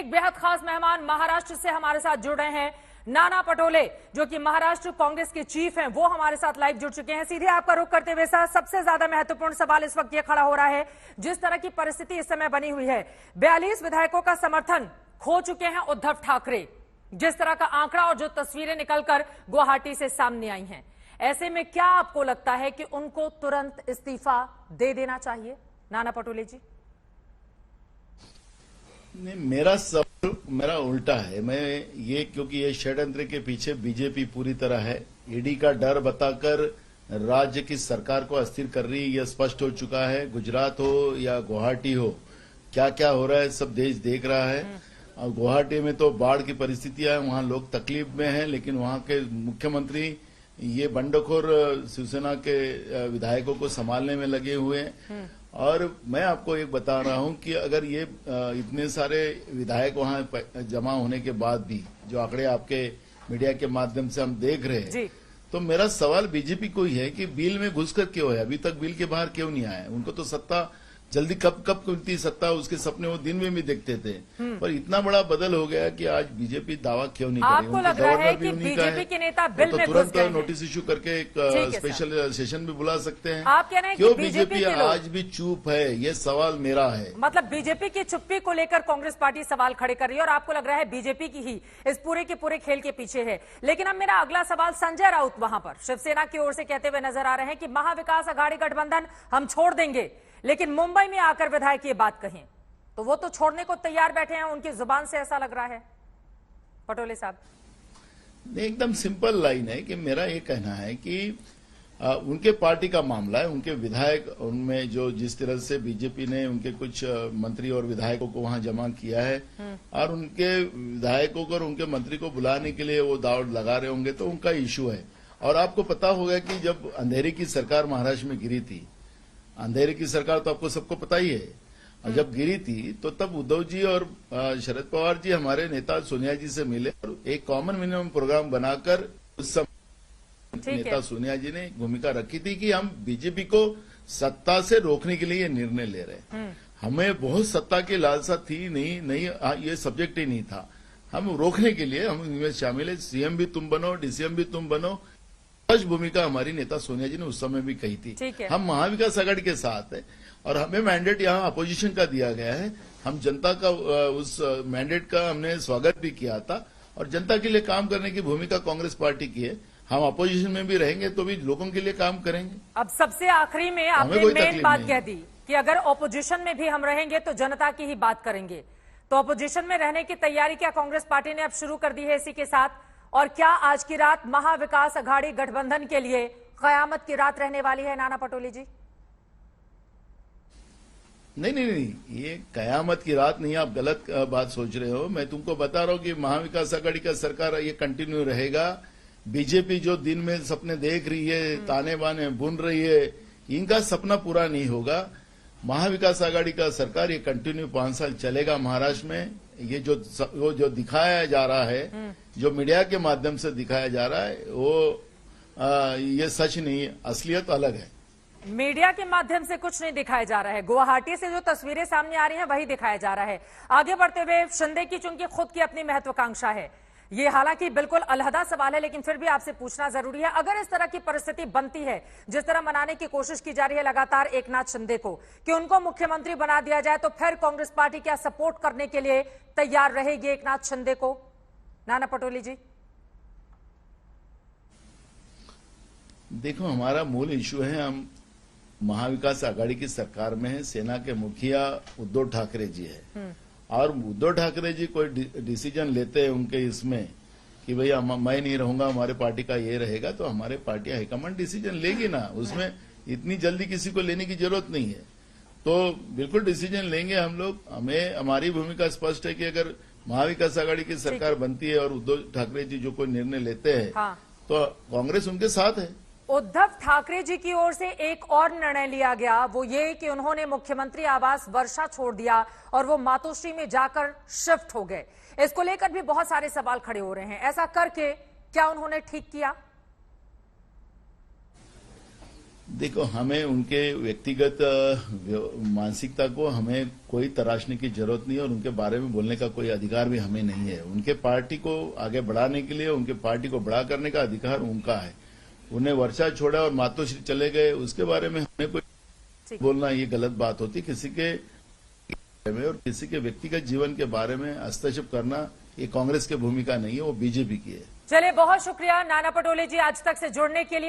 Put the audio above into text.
एक बेहद खास मेहमान महाराष्ट्र से हमारे साथ जुड़ रहे हैं। नाना पटोले जो कि महाराष्ट्र कांग्रेस के चीफ हैं, वो हमारे साथ लाइव जुड़ चुके हैं। सीधे आपका रुख करते हुए साथ सबसे ज्यादा महत्वपूर्ण सवाल इस वक्त ये खड़ा हो रहा है, जिस तरह की परिस्थिति इस समय बनी हुई है, 42 विधायकों का समर्थन खो चुके हैं उद्धव ठाकरे। जिस तरह का आंकड़ा और जो तस्वीरें निकलकर गुवाहाटी से सामने आई हैं, ऐसे में क्या आपको लगता है कि उनको तुरंत इस्तीफा दे देना चाहिए? नाना पटोले जी। नहीं, मेरा उल्टा है। मैं ये क्योंकि ये षड्यंत्र के पीछे बीजेपी पूरी तरह है। ईडी का डर बताकर राज्य की सरकार को अस्थिर कर रही, यह स्पष्ट हो चुका है। गुजरात हो या गुवाहाटी हो, क्या क्या हो रहा है सब देश देख रहा है। और गुवाहाटी में तो बाढ़ की परिस्थितियां हैं, वहां लोग तकलीफ में हैं, लेकिन वहां के मुख्यमंत्री ये बंडखोर शिवसेना के विधायकों को संभालने में लगे हुए हैं। और मैं आपको एक बता रहा हूं कि अगर ये इतने सारे विधायक वहां जमा होने के बाद भी जो आंकड़े आपके मीडिया के माध्यम से हम देख रहे हैं, तो मेरा सवाल बीजेपी को ही है कि बिल में घुसकर क्यों है, अभी तक बिल के बाहर क्यों नहीं आया। उनको तो सत्ता जल्दी कब मिलती सत्ता, उसके सपने वो दिन में भी देखते थे, पर इतना बड़ा बदल हो गया कि आज बीजेपी दावा क्यों नहीं करेगी। आपको लग रहा है कि बीजेपी के नेता बिल में तुरंत नोटिस इशू करके एक स्पेशल सेशन भी बुला सकते हैं। आप कह रहे हैं क्यों बीजेपी आज भी चुप है, ये सवाल मेरा है। मतलब बीजेपी की चुप्पी को लेकर कांग्रेस पार्टी सवाल खड़े कर रही है और आपको लग रहा है बीजेपी की ही इस पूरे के पूरे खेल के पीछे है। लेकिन अब मेरा अगला सवाल संजय राउत वहां पर शिवसेना की ओर से कहते हुए नजर आ रहे हैं कि महाविकास अघाड़ी गठबंधन हम छोड़ देंगे, लेकिन मुंबई में आकर विधायक ये बात कहें तो वो तो छोड़ने को तैयार बैठे हैं, उनकी जुबान से ऐसा लग रहा है। पटोले साहब। एकदम सिंपल लाइन है कि मेरा ये कहना है कि उनके पार्टी का मामला है, उनके विधायक, उनमें जो जिस तरह से बीजेपी ने उनके कुछ मंत्री और विधायकों को वहां जमा किया है और उनके विधायकों को और उनके मंत्री को बुलाने के लिए वो दाव लगा रहे होंगे, तो उनका इश्यू है। और आपको पता होगा कि जब अंधेरी की सरकार महाराष्ट्र में गिरी थी, अंधेरे की सरकार तो आपको सबको पता ही है, और जब गिरी थी तो तब उद्धव जी और शरद पवार जी हमारे नेता सोनिया जी से मिले और एक कॉमन मिनिमम प्रोग्राम बनाकर उस समय नेता सोनिया जी ने भूमिका रखी थी कि हम बीजेपी को सत्ता से रोकने के लिए निर्णय ले रहे हैं। हमें बहुत सत्ता की लालसा थी नहीं, ये सब्जेक्ट ही नहीं था। हम रोकने के लिए हम इनमें शामिल है, सीएम भी तुम बनो, डीसीएम भी तुम बनो। भूमिका हमारी नेता सोनिया जी ने उस समय भी कही थी। हम महाविकास आघाड़ी के साथ है और हमें मैंडेट यहाँ अपोजिशन का दिया गया है। हम जनता का उस मैंडेट का हमने स्वागत भी किया था और जनता के लिए काम करने की भूमिका कांग्रेस पार्टी की है। हम अपोजिशन में भी रहेंगे तो भी लोगों के लिए काम करेंगे। अब सबसे आखिरी में आपने मेन बात कह दी कि अगर अपोजिशन में भी हम रहेंगे तो जनता की ही बात करेंगे, तो अपोजिशन में रहने की तैयारी क्या कांग्रेस पार्टी ने अब शुरू कर दी है इसी के साथ? और क्या आज की रात महाविकास अघाड़ी गठबंधन के लिए कयामत की रात रहने वाली है? नाना पटोले जी। नहीं, ये कयामत की रात नहीं, आप गलत बात सोच रहे हो। मैं तुमको बता रहा हूं कि महाविकास आघाड़ी का सरकार ये कंटिन्यू रहेगा। बीजेपी जो दिन में सपने देख रही है, ताने बाने बुन रही है, इनका सपना पूरा नहीं होगा। महाविकास आघाड़ी का सरकार ये कंटिन्यू 5 साल चलेगा महाराष्ट्र में। ये जो दिखाया जा रहा है, जो मीडिया के माध्यम से दिखाया जा रहा है, वो ये सच नहीं, असलियत अलग है। मीडिया के माध्यम से कुछ नहीं दिखाया जा रहा है, गुवाहाटी से जो तस्वीरें सामने आ रही हैं वही दिखाया जा रहा है। आगे बढ़ते हुए शिंदे की चूंकि खुद की अपनी महत्वाकांक्षा है, ये हालांकि बिल्कुल अलहदा सवाल है, लेकिन फिर भी आपसे पूछना जरूरी है। अगर इस तरह की परिस्थिति बनती है, जिस तरह मनाने की कोशिश की जा रही है लगातार एकनाथ शिंदे को कि उनको मुख्यमंत्री बना दिया जाए, तो फिर कांग्रेस पार्टी क्या सपोर्ट करने के लिए तैयार रहेगी एकनाथ शिंदे को? नाना पटोले जी। देखो, हमारा मूल इश्यू है, हम महाविकास आघाड़ी की सरकार में है, सेना के मुखिया उद्धव ठाकरे जी है और उद्धव ठाकरे जी कोई डिसीजन लेते हैं उनके इसमें कि भैया मैं नहीं रहूंगा, हमारे पार्टी का ये रहेगा, तो हमारे पार्टी हाईकमांड डिसीजन लेगी ना। उसमें इतनी जल्दी किसी को लेने की जरूरत नहीं है, तो बिल्कुल डिसीजन लेंगे हम लोग। हमें हमारी भूमिका स्पष्ट है कि अगर महाविकास आघाड़ी की सरकार बनती है और उद्धव ठाकरे जी जो कोई निर्णय लेते हैं तो कांग्रेस उनके साथ है। उद्धव ठाकरे जी की ओर से एक और निर्णय लिया गया, वो ये कि उन्होंने मुख्यमंत्री आवास वर्षा छोड़ दिया और वो मातोश्री में जाकर शिफ्ट हो गए। इसको लेकर भी बहुत सारे सवाल खड़े हो रहे हैं। ऐसा करके क्या उन्होंने ठीक किया? देखो, हमें उनके व्यक्तिगत मानसिकता को हमें कोई तराशने की जरूरत नहीं है और उनके बारे में बोलने का कोई अधिकार भी हमें नहीं है। उनके पार्टी को आगे बढ़ाने के लिए, उनके पार्टी को बड़ा करने का अधिकार उनका है। उन्हें वर्षा छोड़ा और मातोश्री चले गए, उसके बारे में हमें कोई बोलना ये गलत बात होती। किसी के में और किसी के व्यक्तिगत जीवन के बारे में हस्तक्षेप करना ये कांग्रेस की भूमिका नहीं है, वो बीजेपी की है। चलिए, बहुत शुक्रिया नाना पटोले जी आज तक से जुड़ने के लिए।